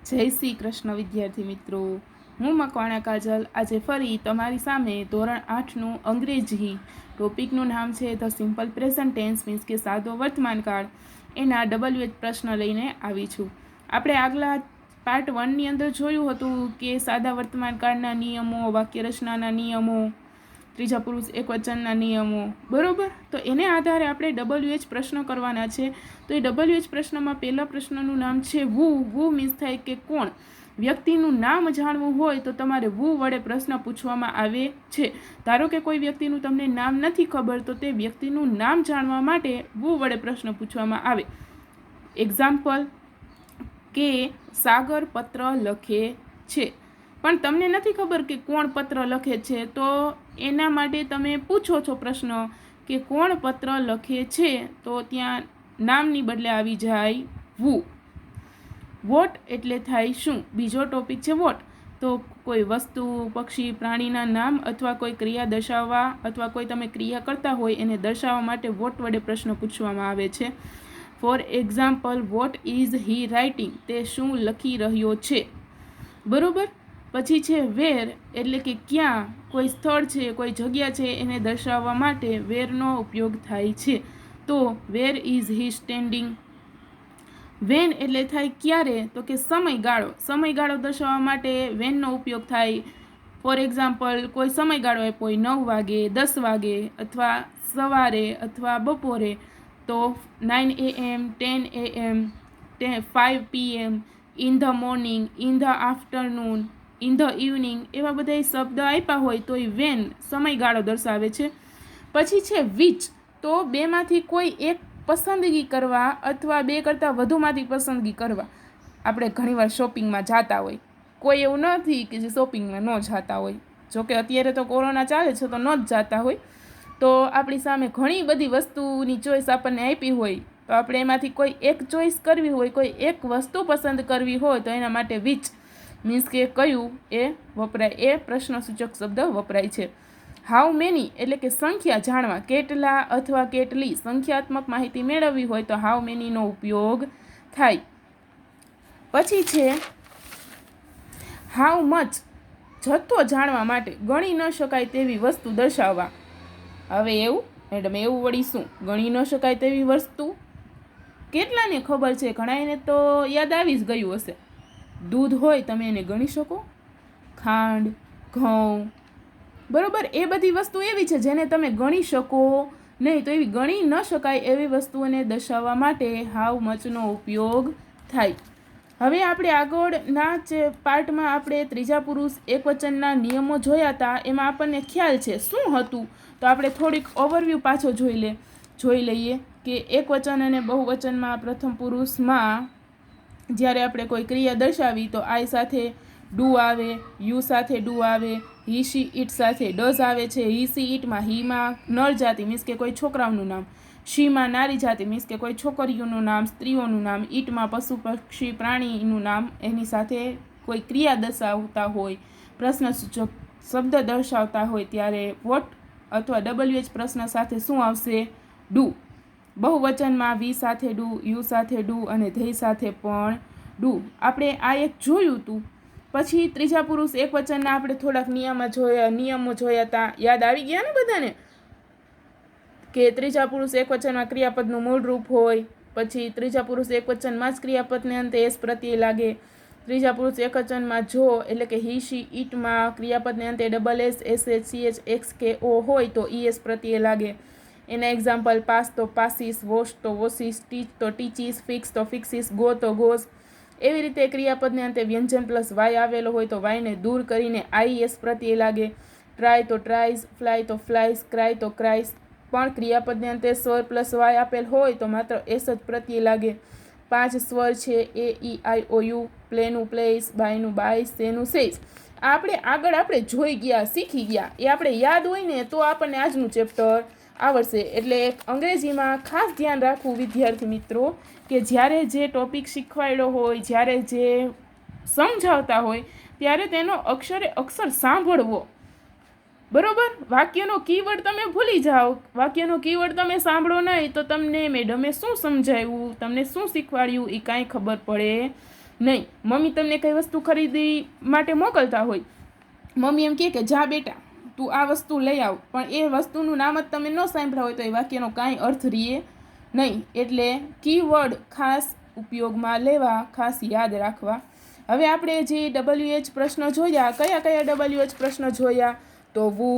જય શ્રી કૃષ્ણ વિદ્યાર્થી મિત્રો, હું મકવાણા કાજલ આજે ફરી તમારી સામે ધોરણ 8નું અંગ્રેજી ટોપિકનું નામ છે the simple present tense means કે સાદો વર્તમાન કાળ એના WH પ્રશ્ન લઈને આવી છું. આપણે આગલા પાર્ટ 1ની અંદર જોયું હતું કે સાદા વર્તમાન કાળના નિયમો, વાક્ય રચનાના નિયમો, ત્રીજા પુરુષ એકવચનના નિયમો, બરોબર. તો એને આધારે આપણે WH પ્રશ્ન કરવાના છે. તો એ WH પ્રશ્નમાં પહેલા પ્રશ્નનું નામ છે વુ. વુ મીન્સ થાય કે કોણ. વ્યક્તિનું નામ જાણવું હોય તો તમારે વુ વડે પ્રશ્ન પૂછવામાં આવે છે. ધારો કે કોઈ વ્યક્તિનું તમને નામ નથી ખબર તો તે વ્યક્તિનું નામ જાણવા માટે વુ વડે પ્રશ્ન પૂછવામાં આવે. એક્ઝામ્પલ કે સાગર પત્ર લખે છે, પણ તમને નથી ખબર કે કોણ પત્ર લખે છે, તો એના માટે તમે પૂછો છો પ્રશ્ન કે કોણ પત્ર લખે છે, તો ત્યાં નામની બદલે આવી જાય વુ. વોટ એટલે થાય શું. બીજો ટોપિક છે વોટ. તો કોઈ વસ્તુ, પક્ષી, પ્રાણીના નામ અથવા કોઈ ક્રિયા દર્શાવવા અથવા કોઈ તમે ક્રિયા કરતા હોય એને દર્શાવવા માટે વોટ વડે પ્રશ્ન પૂછવામાં આવે છે. For example, what is he writing, તે શું લખી રહ્યો છે, બરોબર. પછી છે વેર એટલે કે ક્યાં, કોઈ સ્થળ છે, કોઈ જગ્યા છે, એને દર્શાવવા માટે વેરનો ઉપયોગ થાય છે. તો where is he standing. When એટલે થાય ક્યારે, તો કે સમયગાળો. સમયગાળો દર્શાવવા માટે વેનનો ઉપયોગ થાય. ફોર એક્ઝામ્પલ, કોઈ સમયગાળો આપ્યો હોય 9 વાગે, 10 વાગે, અથવા સવારે અથવા બપોરે, તો 9 AM, 10 AM, 5 PM, in the morning, in the afternoon, in the evening, એવા બધા શબ્દ આપ્યા હોય તો એ વેન સમયગાળો દર્શાવે છે. પછી છે વિચ. તો બેમાંથી કોઈ એક પસંદગી કરવા અથવા બે કરતાં વધુમાંથી પસંદગી કરવા. આપણે ઘણીવાર શોપિંગમાં જતા હોય, કોઈ એવું નથી કે જે શોપિંગમાં ન જતા હોય. જોકે અત્યારે તો કોરોના ચાલે છે તો ન જ જતા હોય. તો આપણી સામે ઘણી બધી વસ્તુની ચોઈસ આપણને આપી હોય, તો આપણે એમાંથી કોઈ એક ચોઈસ કરવી હોય, કોઈ એક વસ્તુ પસંદ કરવી હોય, તો એના માટે વિચ મીન્સ કે કયું એ વપરાય, એ પ્રશ્નસૂચક શબ્દ વપરાય છે. હાઉ મેની એટલે કે સંખ્યા જાણવા, કેટલા અથવા કેટલી સંખ્યાત્મક માહિતી મેળવવી હોય તો હાઉ મેનીનો ઉપયોગ થાય. પછી છે હાઉ મચ, જથ્થો જાણવા માટે, ગણી ન શકાય તેવી વસ્તુ દર્શાવવા. હવે એવું મેડમ, એવું વળી શું, ગણી ન શકાય તેવી વસ્તુ કેટલાને ખબર છે, ઘણાને તો યાદ આવી જ ગયું હશે. દૂધ હોય, તમે એને ગણી શકો. ખાંડ, ઘઉં, બરોબર. એ બધી વસ્તુ એવી છે જેને તમે ગણી શકો નહીં, તો એવી ગણી ન શકાય એવી વસ્તુઓને દર્શાવવા માટે હાઉ મચનો ઉપયોગ થાય. હવે આપણે આગળના જે પાર્ટમાં આપણે ત્રીજા પુરુષ એકવચનના નિયમો જોયા હતા, એમાં આપણને ખ્યાલ છે શું હતું. તો આપણે થોડીક ઓવરવ્યૂ પાછો જોઈ લઈએ કે એકવચન અને બહુવચનમાં પ્રથમ પુરુષમાં જ્યારે આપણે કોઈ ક્રિયા દર્શાવી તો આઈ સાથે ડુ આવે, યુ સાથે ડુ આવે, હી સી ઇટ સાથે ડઝ આવે છે. હી સી ઇટમાં હીમાં નર જાતિ મીન્સ કે કોઈ છોકરાઓનું નામ, શીમાં નારી જાતિ મીન્સ કે કોઈ છોકરીઓનું નામ, સ્ત્રીઓનું નામ, ઇટમાં પશુ પક્ષી પ્રાણીનું નામ, એની સાથે કોઈ ક્રિયા દર્શાવતા હોય, પ્રશ્નસૂચક શબ્દ દર્શાવતા હોય ત્યારે વોટ અથવા WH પ્રશ્ન સાથે શું આવશે, ડુ. બહુવચનમાં વી સાથે ડુ, યુ સાથે ડુ અને ધેય સાથે પણ ડુ. આપણે આ એક જોયું હતું. પછી ત્રીજા પુરુષ એકવચનના આપણે થોડાક નિયમો જોયા હતા, યાદ આવી ગયા ને બધાને, કે ત્રીજા પુરુષ એકવચનમાં ક્રિયાપદનું મૂળ રૂપ હોય. પછી ત્રીજા પુરુષ એકવચનમાં જ ક્રિયાપદને અંતે એસ પ્રત્યય લાગે. ત્રીજા પુરુષ એકવચનમાં જો એટલે કે હી સી ઇટમાં ક્રિયાપદને અંતે SS, SH, CH, X કે O હોય તો ES પ્રત્યય લાગે. એના એક્ઝામ્પલ પાસ તો પાસીસ, વોશ તો વોશીસ, ટીચ તો ટીચીસ, ફિક્સ તો ફિક્સીસ, ગો તો ગોસ. એવી રીતે ક્રિયાપદને અંતે વ્યંજન પ્લસ વાય આવેલો હોય તો વાયને દૂર કરીને IS પ્રત્યય લાગે. ટ્રાય તો ટ્રાઇઝ, ફ્લાય તો ફ્લાઇઝ, ક્રાય તો ક્રાઇસ. પણ ક્રિયાપદને અંતે સ્વર પ્લસ વાય આપેલ હોય તો માત્ર એસ જ પ્રત્યય લાગે. 5 સ્વર છે AEIOU, પ્લેનું પ્લેસ, બાયનું બાઈસ, સેનું સેસ. આપણે જોઈ ગયા, શીખી ગયા, એ આપણે યાદ હોય ને તો આપણને આજનું ચેપ્ટર આવડશે. એટલે અંગ્રેજીમાં ખાસ ધ્યાન રાખવું વિદ્યાર્થી મિત્રો કે જ્યારે જે ટોપિક શીખવાડ્યો હોય, જ્યારે જે સમજાવતા હોય ત્યારે તેનો અક્ષરે અક્ષર સાંભળવો, બરોબર. વાક્યનો કીવર્ડ તમે ભૂલી જાઓ, વાક્યનો કીવર્ડ તમે સાંભળો નહીં તો તમને મેડમે શું સમજાવ્યું, તમને શું શીખવાડ્યું એ કાંઈ ખબર પડે નહીં. મમ્મી તમને કઈ વસ્તુ ખરીદી માટે મોકલતા હોય, મમ્મી એમ કહે કે જા બેટા તું આ વસ્તુ લઈ આવ, પણ એ વસ્તુનું નામ જ તમે ન સાંભળ્યા હોય તો એ વાક્યનો કાંઈ અર્થ રહીએ નહીં. એટલે કીવર્ડ ખાસ ઉપયોગમાં લેવા, ખાસ યાદ રાખવા. હવે આપણે જે WH પ્રશ્ન જોયા, કયા કયા WH પ્રશ્ન જોયા? તો who,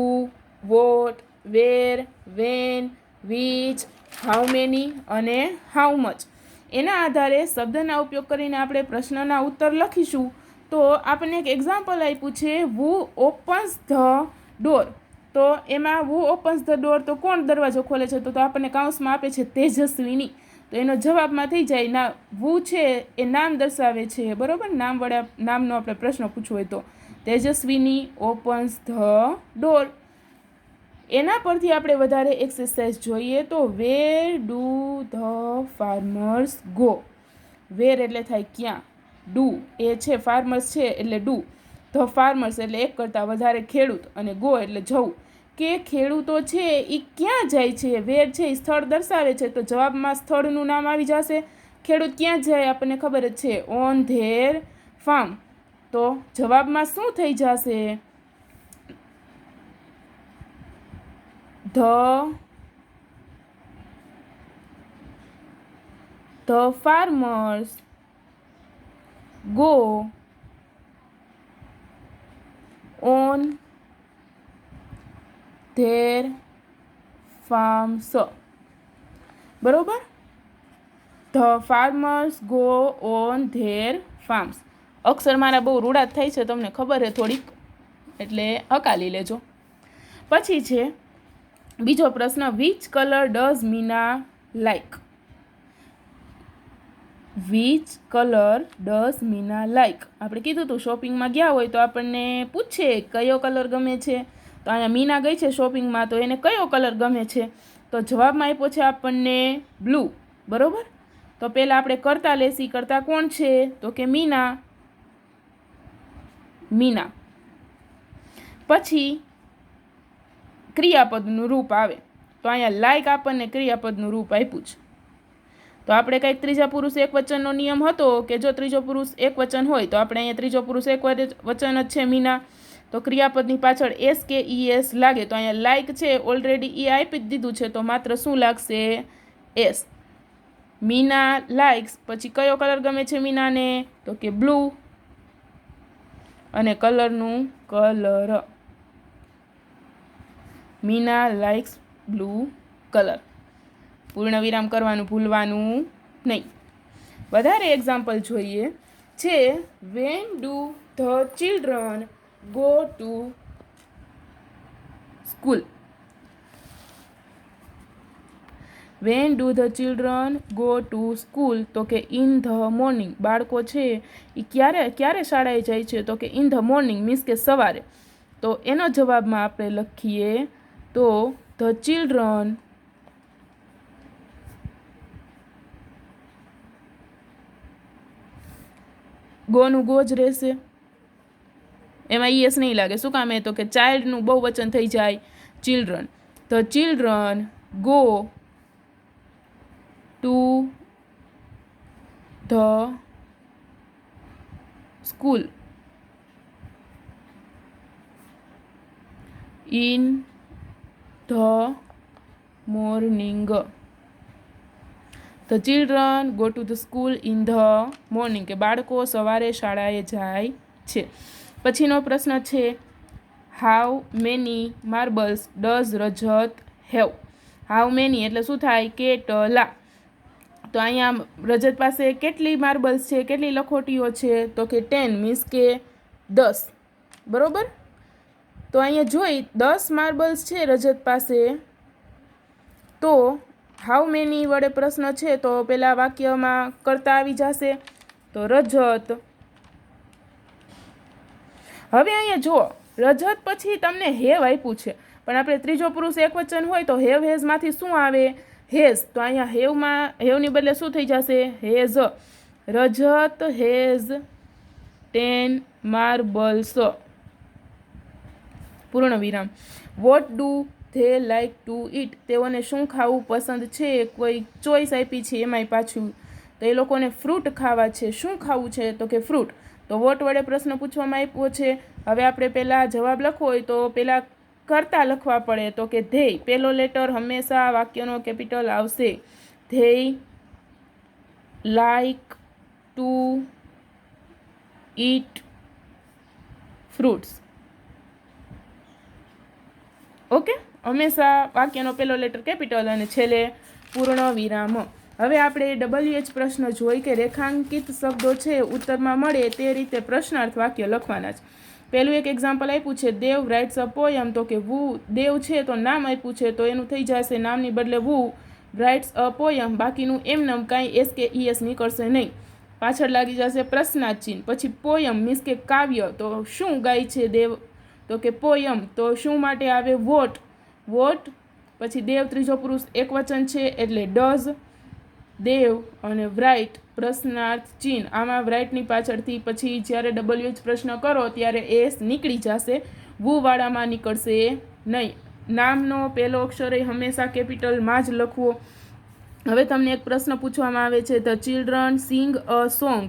what, where, when, which, how many અને હાઉ મચ. એના આધારે શબ્દના ઉપયોગ કરીને આપણે પ્રશ્નના ઉત્તર લખીશું. તો આપણને એક એક્ઝામ્પલ આપ્યું છે, વુ ઓપન્સ ધ ડોર. તો એમાં વુ ઓપન્સ ધ ડોર, તો કોણ દરવાજો ખોલે છે? તો આપણને કાઉન્સમાં આપે છે તેજસ્વીની. તો એનો જવાબમાં થઈ જાય ના, વુ છે એ નામ દર્શાવે છે, બરાબર? નામ વડે નામનો આપણે પ્રશ્ન પૂછવો હોય તો તેજસ્વીની ઓપન્સ ધ ડોર. એના પરથી આપણે વધારે એક્સરસાઇઝ જોઈએ તો where do the farmers go. Where એટલે થાય ક્યાં, ડુ એ છે ફાર્મર્સ છે એટલે ડુ, ધ ફાર્મર્સ એટલે એક કરતાં વધારે ખેડૂત, અને ગો એટલે જવું. કે ખેડૂતો છે એ ક્યાં જાય છે? વેર છે એ સ્થળ દર્શાવે છે, તો જવાબમાં સ્થળનું નામ આવી જશે. ખેડૂત ક્યાં જાય આપણને ખબર જ છે, ઓન ધેર ફાર્મ. તો જવાબમાં શું થઈ જશે? The farmers go on their farms. બરોબર? The farmers go on their farms. અક્ષર મારા બહુ રૂડા થાય છે, તમને ખબર છે થોડીક, એટલે હકાલી લેજો. પછી છે બીજો પ્રશ્ન, which colour does Meena like? Which colour does Meena like? આપણે કીધું હતું શોપિંગમાં ગયા હોય તો આપણને પૂછે કયો કલર ગમે છે. તો અહીંયા મીના ગઈ છે શોપિંગમાં, તો એને કયો કલર ગમે છે? તો જવાબમાં આપ્યો છે આપણને બ્લુ. બરોબર? તો પહેલાં આપણે કરતા લેસી. કરતા કોણ છે? તો કે મીના. મીના. પછી ક્રિયાપદનું રૂપ આવે. તો અહીંયા લાઈક આપણને ક્રિયાપદનું રૂપ આપ્યું છે. તો આપણે કંઈક ત્રીજા પુરુષ એક વચનનો નિયમ હતો કે જો ત્રીજો પુરુષ એક વચન હોય તો આપણે અહીંયા ત્રીજો પુરુષ એક વચન જ છે મીના. તો ક્રિયાપદની પાછળ એસ કે ES લાગે. તો અહીંયા લાઈક છે ઓલરેડી એ આપી જ દીધું છે, તો માત્ર શું લાગશે? એસ. મીના લાઇક્સ. પછી કયો કલર ગમે છે મીનાને? તો કે બ્લુ. અને કલરનું colour. Meena likes blue colour. પૂર્ણ વિરામ કરવાનું ભૂલવાનું નહીં. વધારે એક્ઝામ્પલ જોઈએ છે, when do the children go to school? When do the children go to school? તો કે ઇન ધ મોર્નિંગ. બાળકો છે એ ક્યારે શાળાએ જાય છે? તો કે ઇન ધ મોર્નિંગ મીન્સ કે સવારે. તો એનો જવાબમાં આપણે લખીએ તો ધ ચિલ્ડ્રન ગોનું ગો જ રહેશે, એમાં ES નહીં લાગે. શું કામ? તો કે ચાઇલ્ડનું બહુ વચન થઈ જાય children. The children go to the school in the morning. The children go to the school in the morning, કે બાળકો સવારે શાળાએ જાય છે. પછીનો પ્રશ્ન છે, how many marbles does Rajat have? How many એટલે શું થાય? કેટલા. તો અહીંયા રજત પાસે કેટલી માર્બલ્સ છે, કેટલી લખોટીઓ છે? તો કે 10 મીન્સ કે 10. બરોબર? તો અહીંયા જોઈ 10 માર્બલ્સ છે રજત પાસે. તો હાઉ મેની વડે પ્રશ્ન છે તો પેલા વાક્યમાં કરતા આવી જશે, તો રજત. હવે અહીંયા જુઓ, રજત પછી તમને હેવ આપ્યું છે, પણ આપણે ત્રીજો પુરુષ એક વચન હોય તો હેવ હેઝમાંથી શું આવે? હેઝ. તો અહીંયા હેવની બદલે શું થઈ જશે? હેઝ. Rajat has 10 marbles. પૂર્ણ વિરામ. What do they like to it? તેઓને શું ખાવું પસંદ છે? કોઈ ચોઈસ આપી છે, એમાંય પાછું તો એ લોકોને ફ્રૂટ ખાવા છે. શું ખાવું છે? તો કે ફ્રૂટ. તો વોટ વડે પ્રશ્ન પૂછવામાં આવ્યો છે. હવે આપણે પહેલાં જવાબ લખવો હોય તો પહેલાં કરતા લખવા પડે. તો કે ધેય, પહેલો લેટર હંમેશા વાક્યનો કેપિટલ આવશે. They like to eat fruits. Okay, હંમેશા વાક્યનો પહેલો લેટર કેપિટલ અને છેલ્લે પૂર્ણ વિરામ. હવે આપણે WH પ્રશ્ન જોઈ કે રેખાંકિત શબ્દો છે ઉત્તરમાં મળે તે રીતે પ્રશ્નાર્થ વાક્ય લખવાના છે. પહેલું એક એક્ઝામ્પલ આપ્યું છે, દેવ રાઇટ્સ અ પોયમ. તો કે વુ, દેવ છે તો નામ આપ્યું છે તો એનું થઈ જશે નામની બદલે વુ રાઇટ્સ અ પોયમ. બાકીનું એમનેમ કાંઈ SKES નીકળશે નહીં, પાછળ લાગી જશે પ્રશ્નાર્થ ચિહ્ન. પછી પોયમ મીન્સ કે કાવ્ય. તો શું ગાય છે દેવ? તો કે પોયમ. તો શું માટે આવે? વોટ. વોટ. પછી દેવ ત્રીજો પુરુષ એક વચન છે એટલે ડઝ. દેવ અને વ્રાઇટ પ્રશ્નાર્થ ચિહ્ન. આમાં વ્રાઇટની પાછળથી પછી જ્યારે WH પ્રશ્ન કરો ત્યારે એસ નીકળી જશે, વુ-વાળામાં નીકળશે નહીં. નામનો પહેલો અક્ષર એ હંમેશા કેપિટલમાં જ લખવો. હવે તમને એક પ્રશ્ન પૂછવામાં આવે છે, the children sing a song.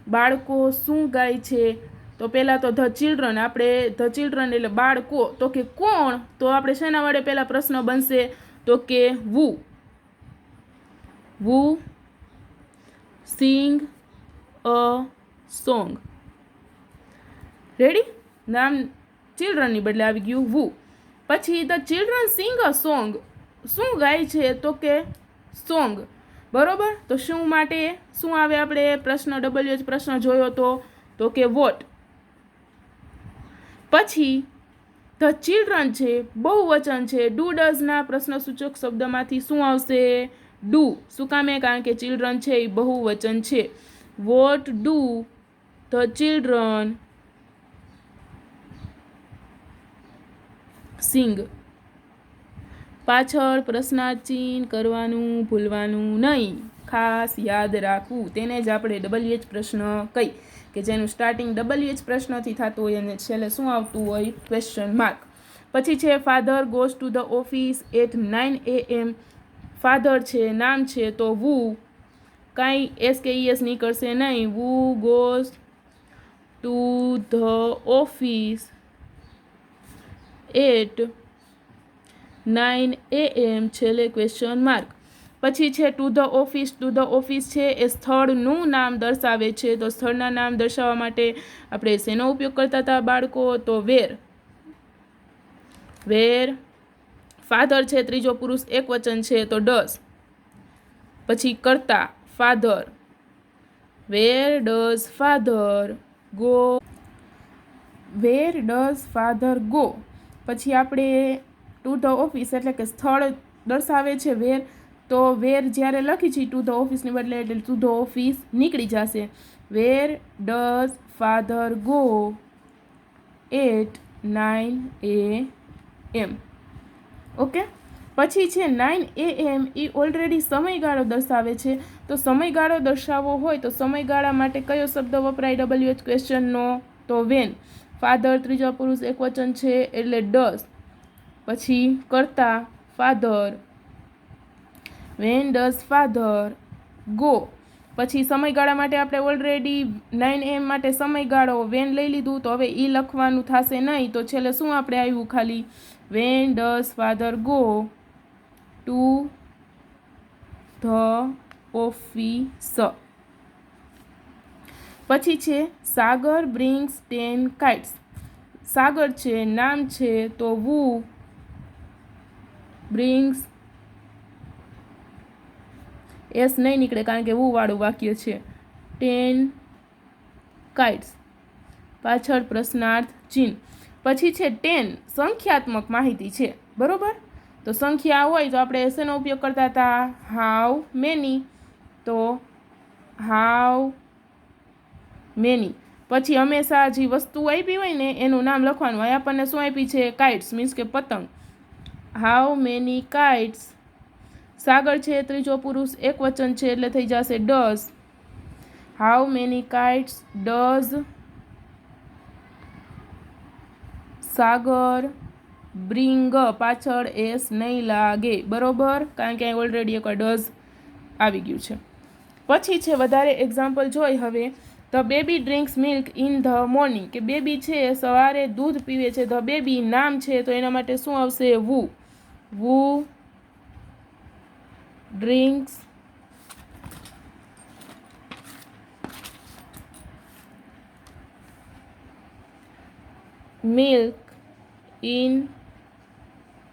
બાળકો શું ગાય છે? તો પહેલાં તો ધ ચિલ્ડ્રન, આપણે ધ ચિલ્ડ્રન એટલે બાળકો. તો કે કોણ? તો આપણે શેના વડે પહેલાં પ્રશ્ન બનશે? તો કે વુ. વુ સિંગ અ સોંગ. રેડી? નામ ચિલ્ડ્રનની બદલે આવી ગયું વુ. પછી the children sing a song. શું ગાય છે? તો કે સોંગ. બરોબર. તો શું માટે શું આવે? આપણે પ્રશ્ન WH પ્રશ્ન જોયો તો કે વોટ. પછી ધ ચિલ્ડ્રન છે, બહુવચન છે. ડુ ડઝના પ્રશ્નસૂચક શબ્દમાંથી શું આવશે? ડુ. શું કામે? કારણ કે ચિલ્ડ્રન છે એ બહુવચન છે. વોટ ડુ ધ ચિલ્ડ્રન સિંગ. પાછળ પ્રશ્નાર્થ ચિહ્ન કરવાનું ભૂલવાનું નહીં, ખાસ યાદ રાખવું. તેને જ આપણે WH પ્રશ્ન કહી કે જેનું સ્ટાર્ટિંગ WH પ્રશ્નથી થતું હોય અને છેલ્લે શું આવતું હોય? Question mark. પછી છે father goes to the office at 9 AM. Father છે, નામ છે તો વુ, કાંઈ SKES નીકળશે નહીં. Who goes to the office at 9 AM છેલ્લે ક્વેશ્ચન માર્ક. પછી છે to the office. To the office છે એ સ્થળનું નામ દર્શાવે છે. તો સ્થળના નામ દર્શાવવા માટે આપણે શેનો ઉપયોગ કરતા હતા બાળકો? તો વેર. વેર. ફાધર છે ત્રીજો પુરુષ એક વચન છે તો ડઝ. પછી કરતા father. Wear does father go. Wear does father go. પછી આપણે ટુ ધ ઓફિસ એટલે કે સ્થળ દર્શાવે છે વેર. તો વેર જ્યારે લખી છે ટુ ધ ઓફિસની બદલે એટલે ટુ ધ ઓફિસ નીકળી જશે. Where does father go at 9 AM. Okay. પછી છે 9 AM એ ઓલરેડી સમયગાળો દર્શાવે છે. તો સમયગાળો દર્શાવવો હોય તો સમયગાળા માટે કયો શબ્દ વપરાય WH ક્વેશ્ચનનો? તો વેન. ફાધર ત્રીજો પુરુષ એક વચન છે એટલે ડઝ. પછી કરતા father. When does father go. પછી સમયગાળા માટે આપણે ઓલરેડી 9 AM માટે સમયગાળો વેન લઈ લીધું તો હવે એ લખવાનું થશે નહીં. તો છેલ્લે શું આપણે આવ્યું? ખાલી when does father go to the office. પછી છે સાગર બ્રિંગ્સ 10 કાઇટ્સ. સાગર છે, નામ છે તો વુ બ્રિંગ્સ. એસ નહીં નીકળે કારણ કે વુ વાળું વાક્ય છે. 10 કાઇટ્સ. પાછળ પ્રશ્નાર્થ ચિહ્ન. પછી છે 10 સંખ્યાત્મક માહિતી છે. બરોબર. તો સંખ્યા હોય તો આપણે શેનો ઉપયોગ કરતા હતા? How many. તો હાઉ મેની. પછી હંમેશા જે વસ્તુ આપી હોય ને એનું નામ લખવાનું હોય. આપણને શું આપી છે? કાઇટ્સ મીન્સ કે પતંગ. How many kites. સાગર છે ત્રીજો પુરુષ એક વચન છે એટલે થઈ જશે does. How many kites does Sagar bring. પાછળ એસ નહીં લાગે. બરોબર, કારણ કે અહીં ઓલરેડી એક ડઝ આવી ગયું છે. પછી છે વધારે એક્ઝામ્પલ જોઈ હવે. The baby drinks milk in the morning, કે બેબી છે સવારે દૂધ પીવે છે. ધ બેબી નામ છે તો એના માટે શું આવશે? Who. Who drinks milk in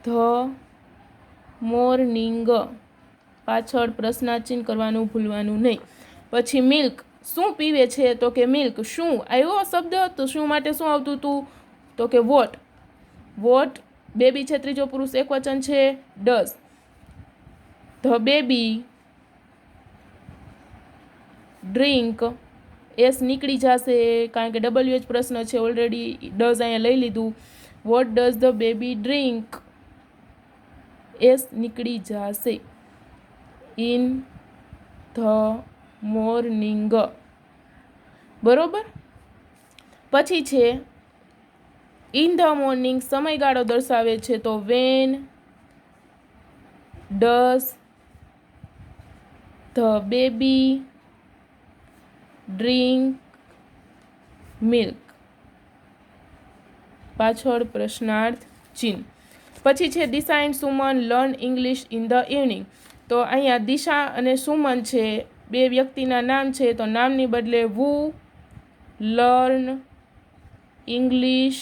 the morning. પાછળ પ્રશ્નાચિહ્ન કરવાનું ભૂલવાનું નહીં. પછી મિલ્ક શું પીવે છે? તો કે મિલ્ક. શું આવ્યો શબ્દ? તો શું માટે શું આવતું હતું? તો કે વોટ. વોટ. બેબી છે ત્રીજો પુરુષ એકવચન છે. Does. The baby drink. S નીકળી જશે કારણ કે WH પ્રશ્ન છે. ઓલરેડી ડઝ અહીંયા લઈ લીધું. What does the baby drink. S નીકળી જશે. In the morning. બરોબર. પછી છે ઇન ધ મોર્નિંગ સમયગાળો દર્શાવે છે તો when does the baby drink milk. પાછળ પ્રશ્નાર્થ ચિહ્ન. પછી છે Disha and Suman learn English in the evening. તો અહીંયા દિશા અને સુમન છે બે વ્યક્તિના નામ છે તો નામની બદલે who learn English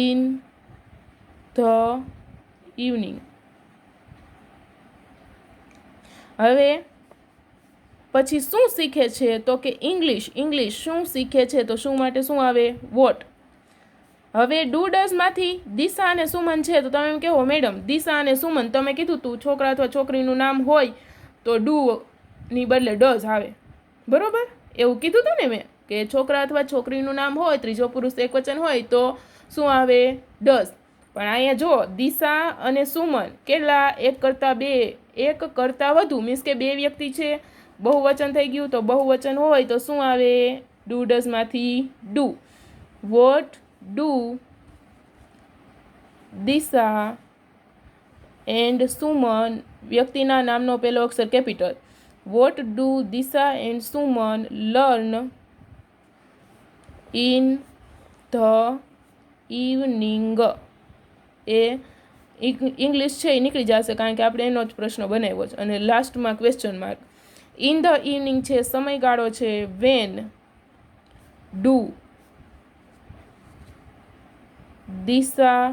in the evening. હવે પછી શું શીખે છે? તો કે ઇંગ્લિશ. ઇંગ્લિશ શું શીખે છે? તો શું માટે શું આવે? વોટ. હવે ડુ ડઝ માંથી દિશા અને સુમન છે તો તમે એમ કહો મેડમ દિશા અને સુમન તમે કીધું તું છોકરા અથવા છોકરીનું નામ હોય તો ડુ ની બદલે ડઝ આવે. બરોબર, એવું કીધું હતું ને મેં કે છોકરા અથવા છોકરીનું નામ હોય ત્રીજો પુરુષ એકવચન હોય તો શું આવે? ડઝ. પણ અહીંયા જો દિશા અને સુમન કેટલા? એક કરતાં વધુ મીન્સ કે બે વ્યક્તિ છે. બહુવચન થઈ ગયું તો બહુવચન હોય તો શું આવે? ડુ ડઝ માંથી do. What do Disha and Suman. વ્યક્તિના નામનો પહેલો અક્ષર capital. What do Disha and Suman learn in the evening. એ ઇંગ્લિશ છે એ નીકળી જશે કારણ કે આપણે એનો જ પ્રશ્ન બનાવ્યો છે. અને લાસ્ટમાં question mark. In the evening છે સમયગાળો છે. When do Disha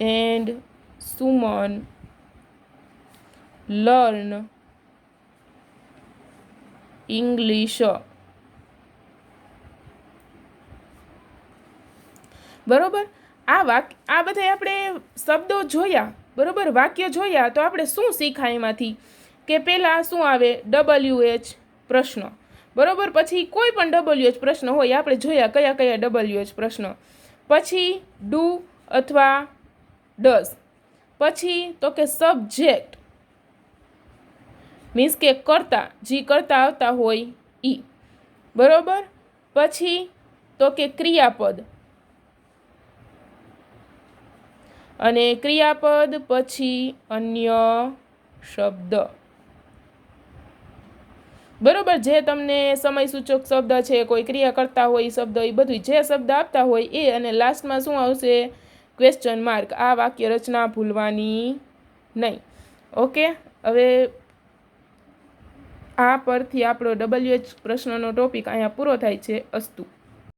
and Suman learn English. બરોબર. આ બધા આપણે શબ્દો જોયા. બરોબર, વાક્ય જોયા તો આપણે શું શીખાય એમાંથી? કે પહેલાં શું આવે? WH પ્રશ્ન. બરોબર, પછી કોઈ પણ WH પ્રશ્ન હોય આપણે જોયા કયા કયા WH પ્રશ્ન. પછી ડુ અથવા ડઝ. પછી તો કે સબ્જેક્ટ મીન્સ કે કરતા, જે કરતા આવતા હોય ઈ. બરોબર. પછી તો કે ક્રિયાપદ અને ક્રિયાપદ પછી અન્ય શબ્દ. બરોબર, જે તમને સમય સૂચક શબ્દ છે, કોઈ ક્રિયા કરતા હોય શબ્દ, એ બધું જે શબ્દ આપતા હોય એ. અને લાસ્ટમાં શું આવશે? Question mark. આ વાક્ય રચના ભૂલવાની નહીં. ઓકે, હવે આ પરથી આપણો WH પ્રશ્નનો ટોપિક અહીંયા પૂરો થાય છે. અસ્તુ.